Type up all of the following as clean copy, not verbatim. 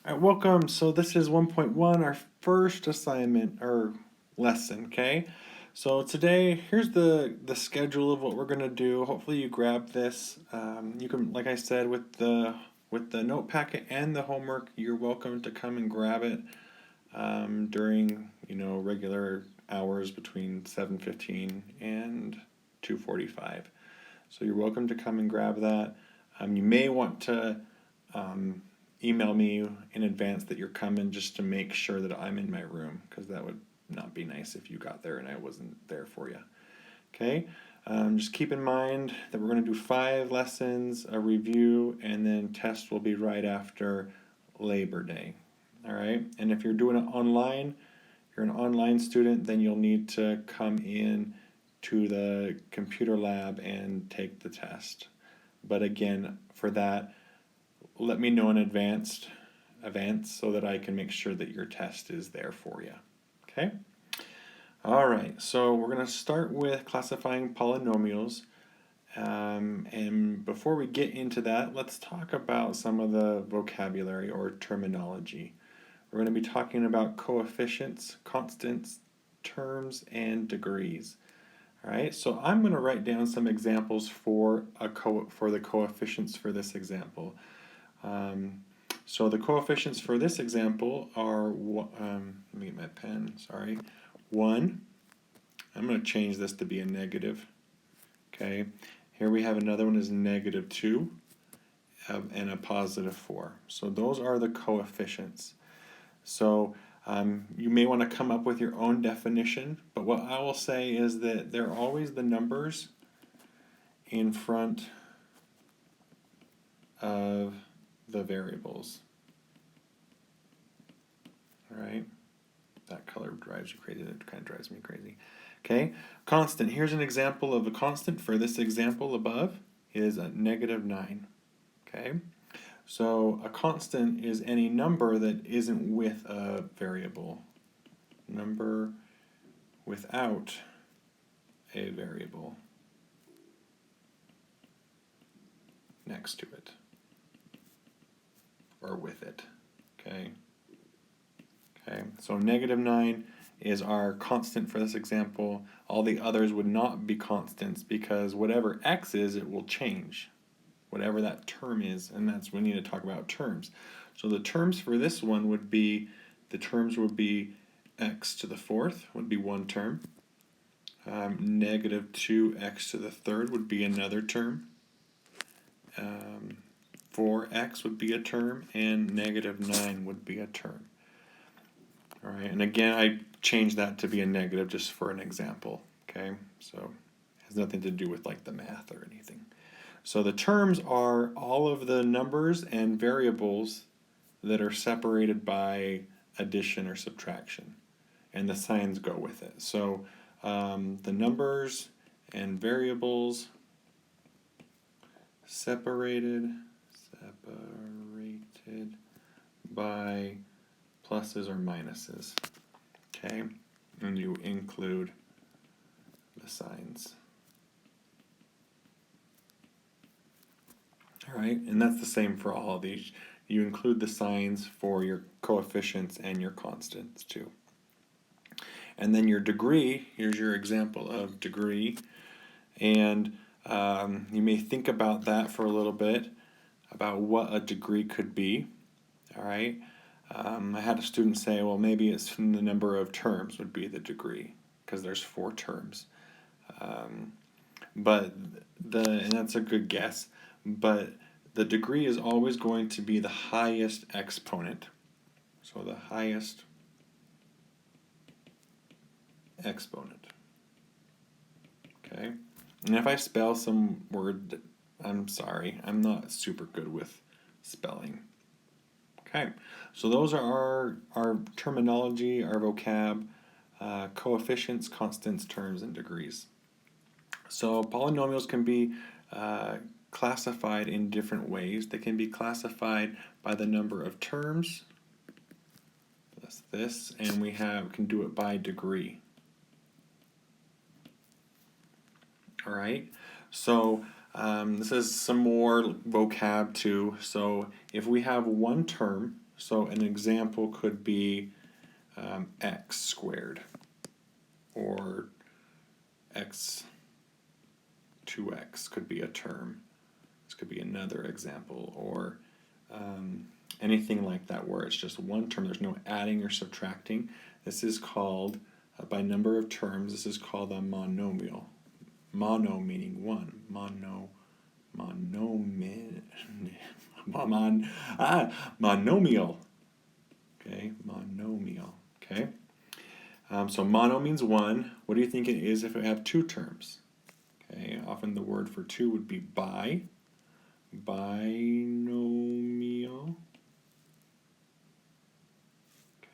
All right, welcome. So this is 1.1, our first assignment or lesson, okay? So today, here's the schedule of what we're gonna do. Hopefully you grab this. You can, like I said, with the note packet and the homework, you're welcome to come and grab it during regular hours between 7:15 and 2:45. So you're welcome to come and grab that. You may want to email me in advance that you're coming just to make sure that I'm in my room, because that would not be nice if you got there and I wasn't there for you. Okay, just keep in mind that we're going to do 5 lessons, a review, and then test will be right after Labor Day. All right, and if you're doing it online, if you're an online student, then you'll need to come in to the computer lab and take the test. But again, for that, let me know in advance so that I can make sure that your test is there for you. Okay? All right, so we're going to start with classifying polynomials. And before we get into that, let's talk about some of the vocabulary or terminology. We're going to be talking about coefficients, constants, terms, and degrees. All right, so I'm going to write down some examples for the coefficients for this example. So the coefficients for this example are, let me get my pen, sorry, 1. I'm going to change this to be a negative. Okay, here we have another one is negative 2 and a positive 4. So those are the coefficients. So you may want to come up with your own definition, but what I will say is that they're always the numbers in front of the variables. All right, that color drives you crazy. That kind of drives me crazy. Okay, constant. Here's an example of a constant for this example above is a negative 9. Okay, so a constant is any number that isn't with a variable. Number without a variable next to it or with it. Okay. Okay, so negative 9 is our constant for this example. All the others would not be constants because whatever x is, it will change. Whatever that term is, and that's when we need to talk about terms. So the terms for this one would be, the terms would be x to the 4th would be one term. Negative 2x to the 3rd would be another term. 4x would be a term, and negative 9 would be a term. All right, and again, I changed that to be a negative just for an example, okay? So it has nothing to do with like the math or anything. So the terms are all of the numbers and variables that are separated by addition or subtraction, and the signs go with it. So the numbers and variables separated by pluses or minuses, okay? And you include the signs. All right, and that's the same for all of these. You include the signs for your coefficients and your constants too. And then your degree, here's your example of degree, and you may think about that for a little bit, about what a degree could be, all right? I had a student say, well, maybe it's from the number of terms would be the degree, because there's 4 terms. And that's a good guess, but the degree is always going to be the highest exponent. So the highest exponent. Okay? And if I spell some word, I'm sorry, I'm not super good with spelling. Okay, so those are our terminology, our vocab, coefficients, constants, terms, and degrees. So polynomials can be classified in different ways. They can be classified by the number of terms. That's this, and we can do it by degree. All right, so this is some more vocab too. So if we have one term, So an example could be x squared, or x 2x could be a term. This could be another example, or anything like that where it's just one term. There's no adding or subtracting. This is called, by number of terms, this is called a monomial. Mono meaning one. Monomial. Okay, monomial. Okay. So mono means one. What do you think it is if we have two terms? Okay, often the word for two would be binomial.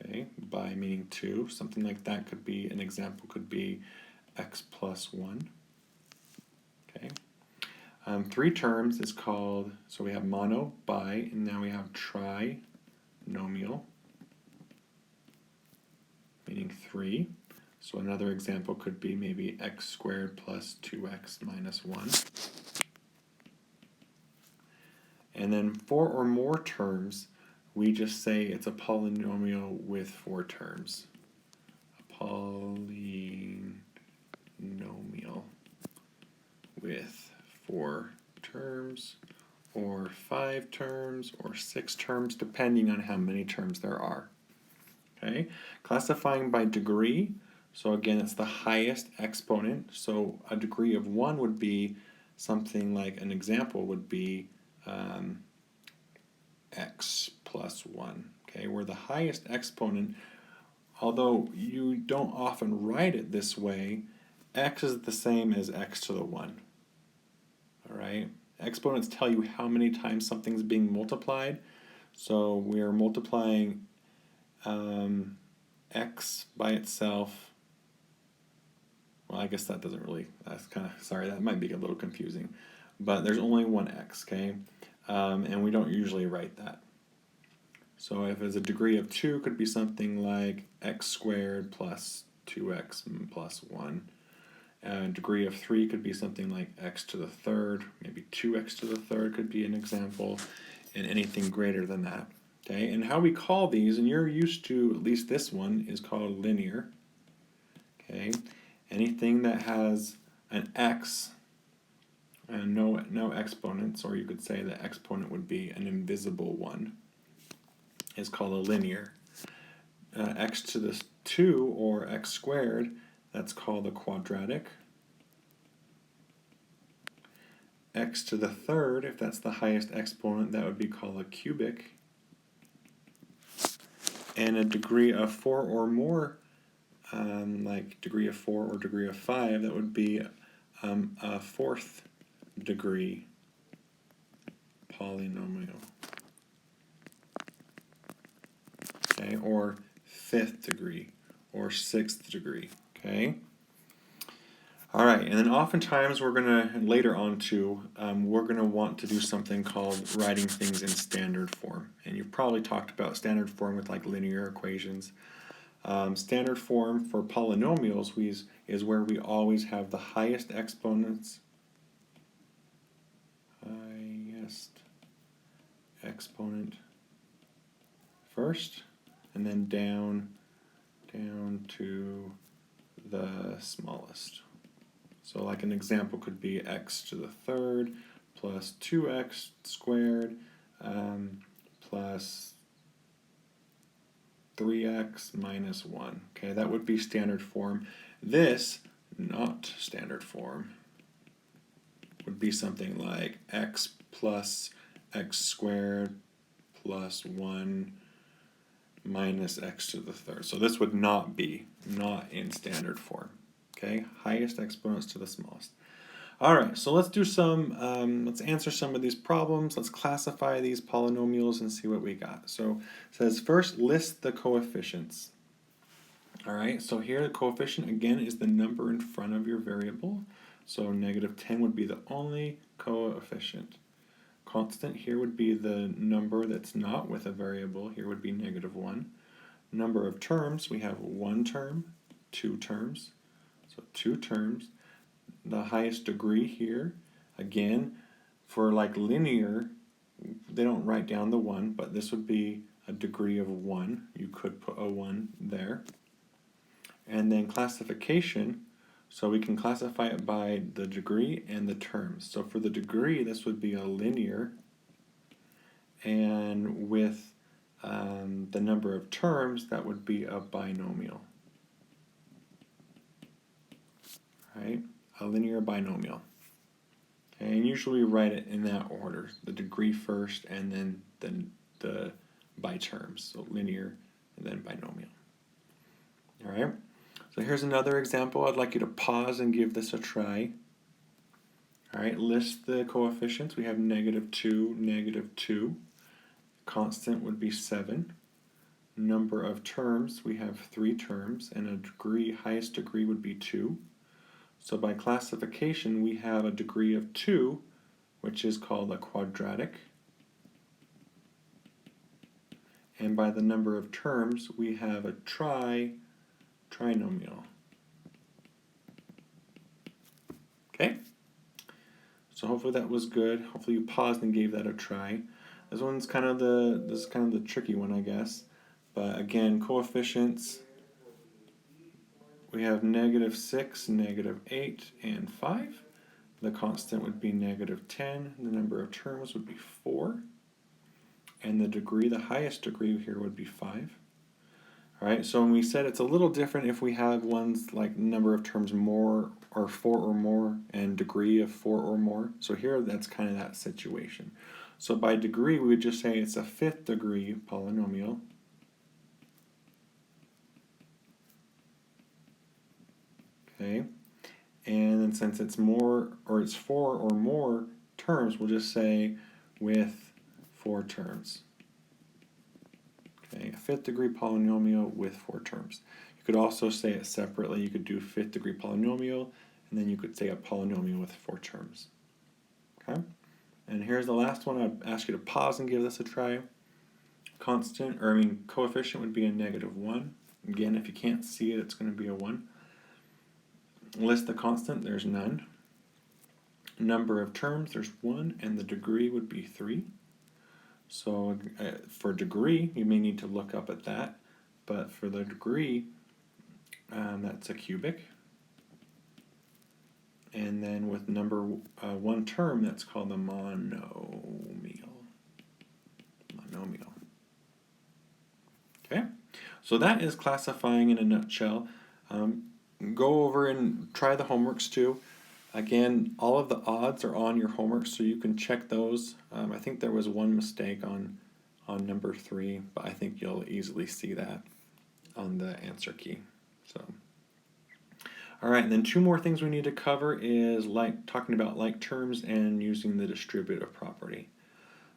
Okay, bi meaning two. Something like that could be, an example could be x plus 1. Okay. Three terms is called, so we have mono, bi, and now we have trinomial, meaning 3. So another example could be maybe x squared plus 2x minus 1. And then 4 or more terms, we just say it's a polynomial with 4 terms. A polynomial with 4 terms, or 5 terms, or 6 terms, depending on how many terms there are. Okay, classifying by degree. So again, it's the highest exponent. So a degree of 1 would be something like, an example would be x plus 1. Okay, where the highest exponent, although you don't often write it this way, x is the same as x to the 1. All right, exponents tell you how many times something's being multiplied. So we are multiplying x by itself. Well, I guess that doesn't really, that's kind of, sorry, that might be a little confusing. But there's only one x, okay? And we don't usually write that. So if it's a degree of 2, it could be something like x squared plus 2x plus 1. A degree of 3 could be something like x to the third, maybe 2x to the third could be an example, and anything greater than that. Okay, and how we call these, and you're used to, at least this one, is called linear. Okay, anything that has an x and no exponents, or you could say the exponent would be an invisible one, is called a linear. X to the 2, or x squared, that's called a quadratic. X to the third, if that's the highest exponent, that would be called a cubic. And a degree of 4 or more, like degree of 4 or degree of 5, that would be a fourth degree polynomial. Okay, or fifth degree, or sixth degree. Okay. All right, and then oftentimes we're gonna, later on too, we're gonna want to do something called writing things in standard form. And you've probably talked about standard form with like linear equations. Standard form for polynomials is where we always have the highest exponents, highest exponent first, and then down to the smallest. So like an example could be x to the third plus 2x squared plus 3x minus 1. Okay, that would be standard form. This, not standard form, would be something like x plus x squared plus 1 minus x to the third. So this would not be, not in standard form. Okay, highest exponents to the smallest. All right, so let's do some, let's answer some of these problems. Let's classify these polynomials and see what we got. So it says first list the coefficients. All right, so here the coefficient again is the number in front of your variable. So negative 10 would be the only coefficient. Constant here would be the number that's not with a variable. Here would be negative 1. Number of terms, we have 1 term, 2 terms. So 2 terms. The highest degree here, again, for like linear, they don't write down the 1, but this would be a degree of 1. You could put a 1 there. And then classification, so we can classify it by the degree and the terms. So for the degree, this would be a linear, and with the number of terms, that would be a binomial. Right? A linear binomial. Okay, and usually we write it in that order, the degree first and then the by terms, so linear and then binomial. All right, so here's another example. I'd like you to pause and give this a try. All right, list the coefficients. We have -2, -2. Constant would be 7. Number of terms, we have 3 terms, and a degree, highest degree would be 2. So by classification, we have a degree of 2, which is called a quadratic. And by the number of terms, we have a trinomial. Okay? So hopefully that was good. Hopefully you paused and gave that a try. This is kind of the tricky one, I guess. But again, coefficients, we have -6, -8, and 5. The constant would be -10. The number of terms would be 4. And the degree, the highest degree here would be 5. All right, so when we said it's a little different if we have ones like number of terms more or 4 or more and degree of 4 or more. So here that's kind of that situation. So by degree, we would just say it's a 5th degree polynomial. Okay, and then since it's more, or it's 4 or more terms, we'll just say with 4 terms. Okay, a 5th degree polynomial with 4 terms. You could also say it separately. You could do 5th degree polynomial, and then you could say a polynomial with 4 terms. Okay, and here's the last one. I'd ask you to pause and give this a try. Coefficient would be a -1. Again, if you can't see it, it's going to be a 1. List the constant, there's none. Number of terms, there's 1, and the degree would be 3. So for degree, you may need to look up at that, but for the degree, that's a cubic. And then with number 1 term, that's called a monomial. Okay, so that is classifying in a nutshell. Go over and try the homeworks too. Again, all of the odds are on your homework, so you can check those. I think there was one mistake on number 3, but I think you'll easily see that on the answer key. So, all right, and then 2 more things we need to cover is talking about like terms and using the distributive property.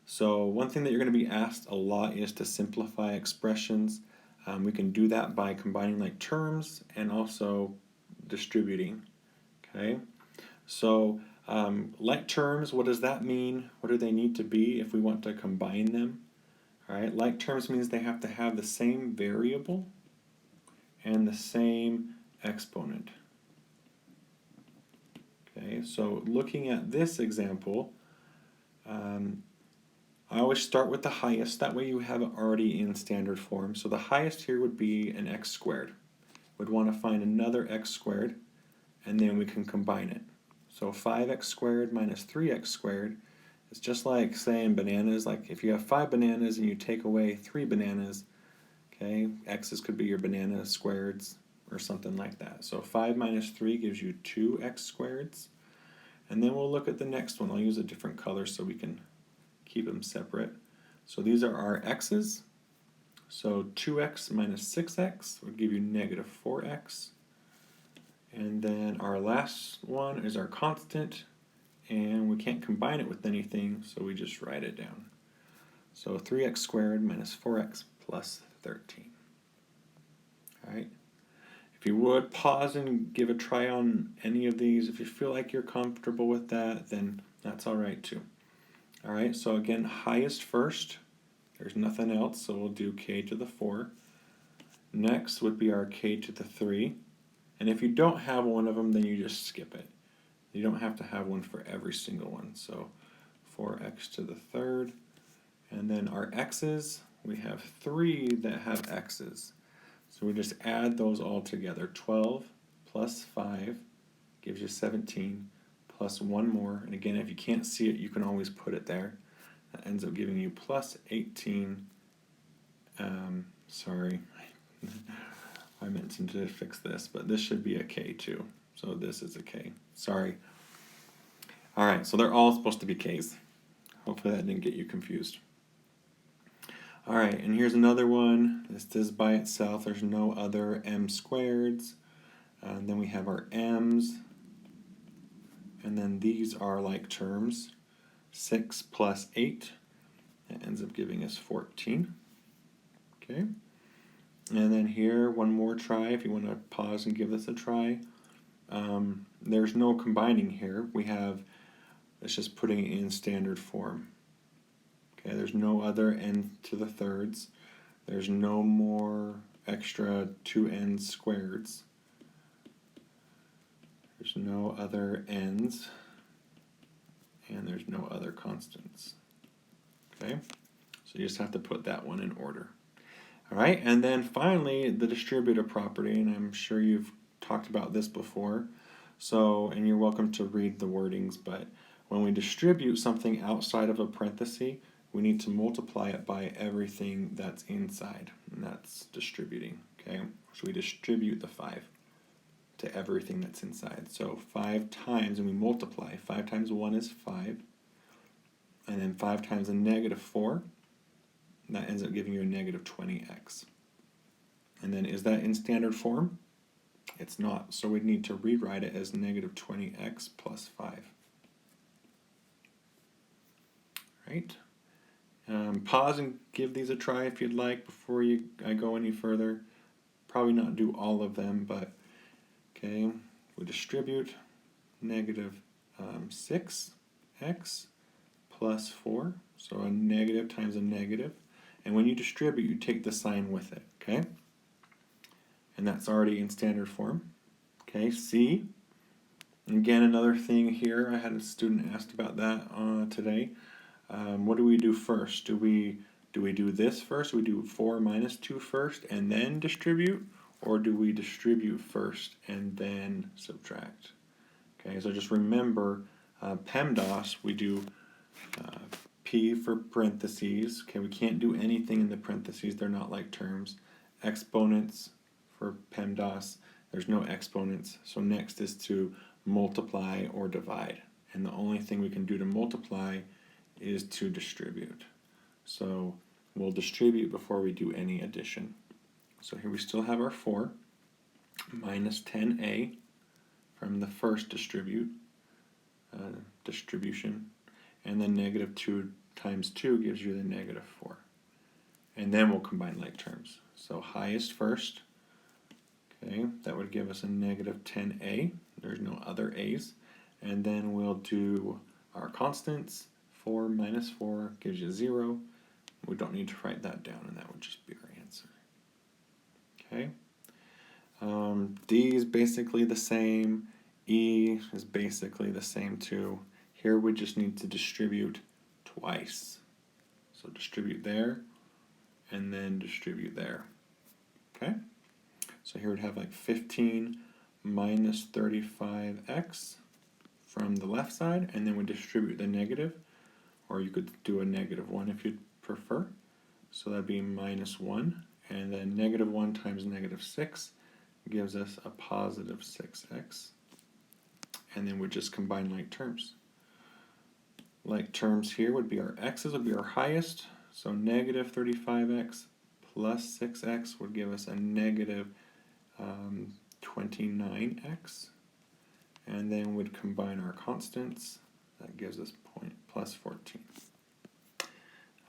So one thing that you're going to be asked a lot is to simplify expressions. We can do that by combining like terms and also distributing. Okay, so like terms, what does that mean? What do they need to be if we want to combine them? All right, like terms means they have to have the same variable and the same exponent. Okay, so looking at this example, I always start with the highest. That way you have it already in standard form. So the highest here would be an x squared. We'd want to find another x squared, and then we can combine it. So 5x squared minus 3x squared is just like saying bananas. Like if you have 5 bananas and you take away 3 bananas, okay, x's could be your banana squareds or something like that. So 5 minus 3 gives you 2x squareds. And then we'll look at the next one. I'll use a different color so we can keep them separate. So these are our x's. So 2x minus 6x would give you -4x. And then our last one is our constant, and we can't combine it with anything, so we just write it down. So 3x squared minus 4x plus 13. All right. If you would, pause and give a try on any of these. If you feel like you're comfortable with that, then that's all right too. All right, so again, highest first. There's nothing else, so we'll do k to the 4. Next would be our k to the 3. And if you don't have one of them, then you just skip it. You don't have to have one for every single one. So 4x to the 3rd. And then our x's, we have 3 that have x's. So we just add those all together. 12 plus 5 gives you 17, plus 1 more. And again, if you can't see it, you can always put it there. That ends up giving you plus 18. Sorry, I meant to fix this, but this should be a k too. So this is a k. Sorry. All right, so they're all supposed to be k's. Hopefully that didn't get you confused. All right, and here's another one. This is by itself. There's no other m squareds. And then we have our m's. And then these are like terms. 6 plus 8. That ends up giving us 14. Okay. And then here, one more try if you want to pause and give this a try. There's no combining here. It's just putting it in standard form. Okay, there's no other n to the thirds. There's no more extra 2n squareds. There's no other n's. And there's no other constants. Okay, so you just have to put that one in order. All right, and then finally the distributive property, and I'm sure you've talked about this before. So, and you're welcome to read the wordings, but when we distribute something outside of a parenthesis, we need to multiply it by everything that's inside, and that's distributing, okay? So we distribute the 5 to everything that's inside. So 5 times, and we multiply. 5 times 1 is 5, and then 5 times a negative 4, and that ends up giving you a negative 20x. And then is that in standard form? It's not, so we need to rewrite it as negative 20x plus 5. Right? Pause and give these a try if you'd like before I go any further. Probably not do all of them, but okay, we distribute negative 6x plus 4, so a negative times a negative. And when you distribute, you take the sign with it, okay? And that's already in standard form. Okay, C. Again, another thing here, I had a student asked about that today. What do we do first? Do we do this first? Do we do 4 minus 2 first and then distribute? Or do we distribute first and then subtract? Okay, so just remember, PEMDAS, we do P for parentheses. Okay, we can't do anything in the parentheses. They're not like terms. Exponents for PEMDAS, there's no exponents. So next is to multiply or divide. And the only thing we can do to multiply is to distribute. So we'll distribute before we do any addition. So here we still have our 4 minus 10a from the first distribution, and then negative 2 times 2 gives you the negative 4. And then we'll combine like terms. So highest first, okay, that would give us a negative 10a. There's no other a's. And then we'll do our constants. 4 minus 4 gives you 0. We don't need to write that down, and that would just be our answer. Okay. D is basically the same. E is basically the same too. Here we just need to distribute twice. So distribute there, and then distribute there. Okay. So here we'd have like 15 minus 35x from the left side, and then we distribute the negative, or you could do a negative 1 if you'd prefer. So that'd be minus 1, and then negative 1 times negative 6 gives us a positive 6x. And then we just combine like terms. Like terms here would be our x's would be our highest, so negative 35x plus 6x would give us a negative 29x. And then we'd combine our constants. That gives us plus 14.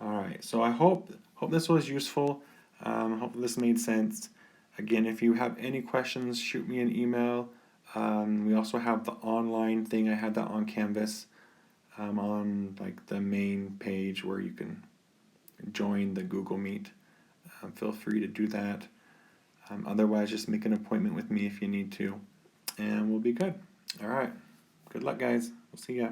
All right, so I hope this was useful. Hope this made sense. Again, if you have any questions, shoot me an email. We also have the online thing. I had that on Canvas on like the main page where you can join the Google Meet. Feel free to do that. Otherwise, just make an appointment with me if you need to, and we'll be good. All right. Good luck, guys. We'll see ya.